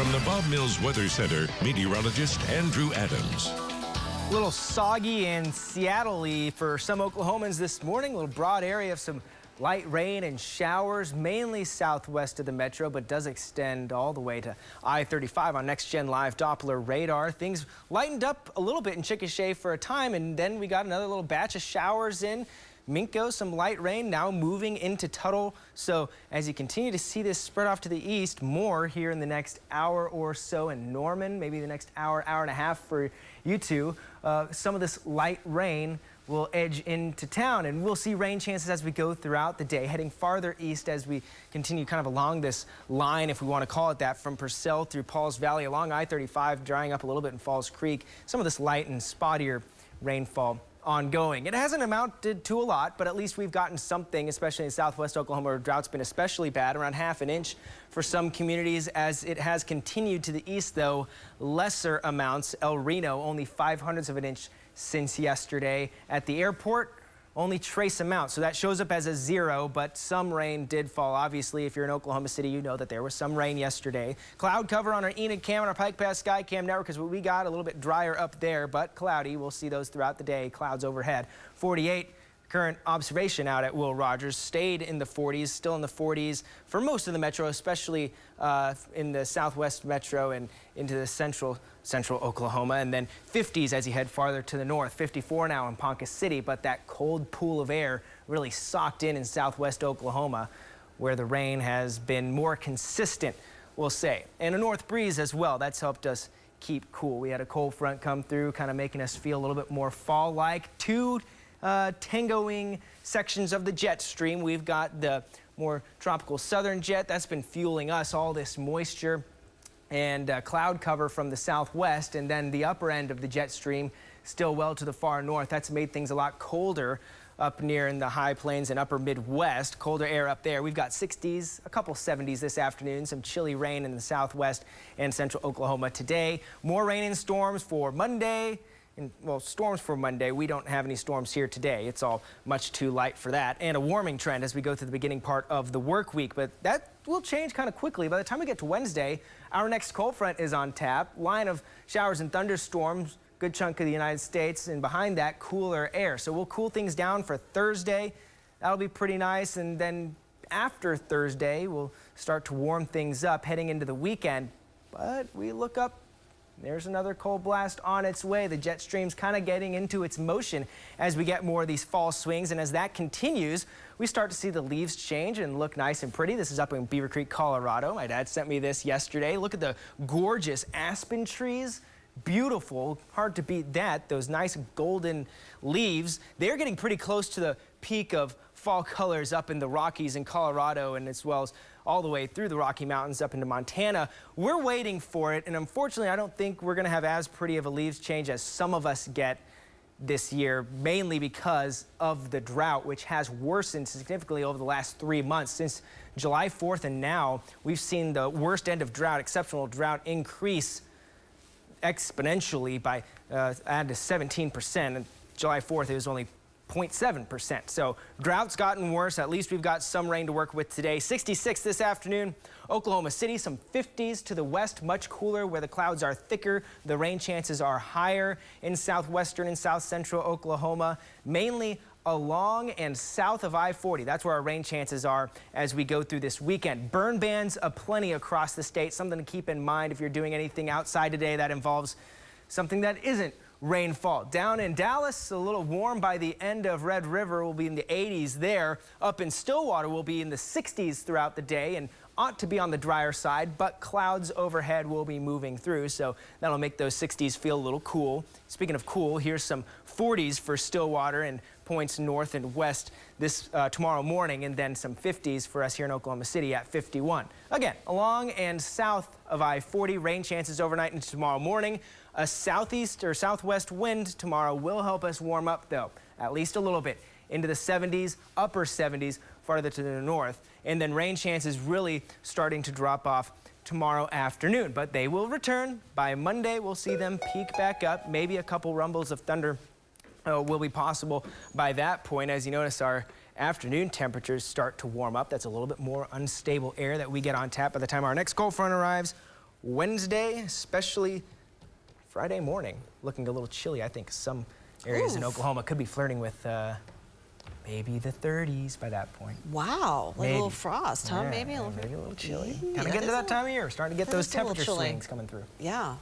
From the Bob Mills Weather Center, meteorologist Andrew Adams. A little soggy and Seattle-y for some Oklahomans this morning. A little broad area of some light rain and showers, mainly southwest of the metro, but does extend all the way to I-35 on Next Gen Live Doppler radar. Things lightened up a little bit in Chickasha for a time, and then we got another little batch of showers in. Minko, some light rain now moving into Tuttle. So as you continue to see this spread off to the east, more here in the next hour or so in Norman, maybe the next hour, hour and a half for you two. Some of this light rain will edge into town, and we'll see rain chances as we go throughout the day, heading farther east as we continue kind of along this line, if we want to call it that, from Purcell through Pauls Valley along I-35, drying up a little bit in Falls Creek. Some of this light and spottier rainfall ongoing. It hasn't amounted to a lot, but at least we've gotten something, especially in southwest Oklahoma, where drought's been especially bad, around ½ an inch for some communities. As it has continued to the east, though, lesser amounts. El Reno, only 0.05 of an inch since yesterday. At the airport, only trace amounts, so that shows up as a 0, but some rain did fall. Obviously, if you're in Oklahoma City, you know that there was some rain yesterday. Cloud cover on our Enid cam and our Pike Pass Sky Cam network is what we got. A little bit drier up there, but cloudy. We'll see those throughout the day. Clouds overhead. 48. Current observation out at Will Rogers stayed in the 40s, still in the 40s for most of the metro, especially in the southwest metro and into the central Oklahoma, and then 50s as you head farther to the north. 54 now in Ponca City, but that cold pool of air really socked in southwest Oklahoma, where the rain has been more consistent, we'll say. And a north breeze as well. That's helped us keep cool. We had a cold front come through, kind of making us feel a little bit more fall-like. Two tangoing sections of the jet stream. We've got the more tropical southern jet that's been fueling us all this moisture and cloud cover from the southwest, and then the upper end of the jet stream still well to the far north. That's made things a lot colder up near in the high plains and upper Midwest. Colder air up there. We've got 60s, a couple 70s this afternoon, some chilly rain in the southwest and central Oklahoma today. More rain and storms for Monday. Well, storms for Monday. We don't have any storms here today. It's all much too light for that. And a warming trend as we go through the beginning part of the work week. But that will change kind of quickly. By the time we get to Wednesday, our next cold front is on tap. Line of showers and thunderstorms, good chunk of the United States. And behind that, cooler air. So we'll cool things down for Thursday. That'll be pretty nice. And then after Thursday, we'll start to warm things up heading into the weekend. But we look up. There's another cold blast on its way. The jet stream's kind of getting into its motion as we get more of these fall swings. And as that continues, we start to see the leaves change and look nice and pretty. This is up in Beaver Creek, Colorado. My dad sent me this yesterday. Look at the gorgeous aspen trees. Beautiful. Hard to beat that. Those nice golden leaves. They're getting pretty close to the peak of fall colors up in the Rockies in Colorado, and as well as all the way through the Rocky Mountains up into Montana. We're waiting for it, and unfortunately I don't think we're going to have as pretty of a leaves change as some of us get this year, mainly because of the drought, which has worsened significantly over the last 3 months. Since July 4th and now, we've seen the worst end of drought, exceptional drought, increase exponentially by add to 17%. And July 4th, it was only 0.7%. So drought's gotten worse. At least we've got some rain to work with today. 66 this afternoon. Oklahoma City, some 50s to the west, much cooler where the clouds are thicker. The rain chances are higher in southwestern and south central Oklahoma, mainly along and south of I-40. That's where our rain chances are as we go through this weekend. Burn bans aplenty across the state. Something to keep in mind if you're doing anything outside today that involves something that isn't rainfall. Down in Dallas, a little warm by the end of Red River. We'll be in the 80s there. Up in Stillwater, we'll be in the 60s throughout the day and ought to be on the drier side, but clouds overhead will be moving through, so that'll make those 60s feel a little cool. Speaking of cool, here's some 40s for Stillwater and points north and west this tomorrow morning, and then some 50s for us here in Oklahoma City at 51. Again, along and south of I-40, rain chances overnight into tomorrow morning. A southeast or southwest wind tomorrow will help us warm up, though, at least a little bit, into the 70s, upper 70s, farther to the north. And then rain chances really starting to drop off tomorrow afternoon, but they will return. By Monday, we'll see them peak back up. Maybe a couple rumbles of thunder will be possible by that point. As you notice, our afternoon temperatures start to warm up. That's a little bit more unstable air that we get on tap by the time our next cold front arrives. Wednesday, especially Friday morning, looking a little chilly. I think some areas in Oklahoma could be flirting with maybe the 30s by that point. Wow, like a little frost, huh? Yeah, maybe a little chilly. Yeah, Kind of getting to that time of year. Starting to get those temperature swings coming through. Yeah.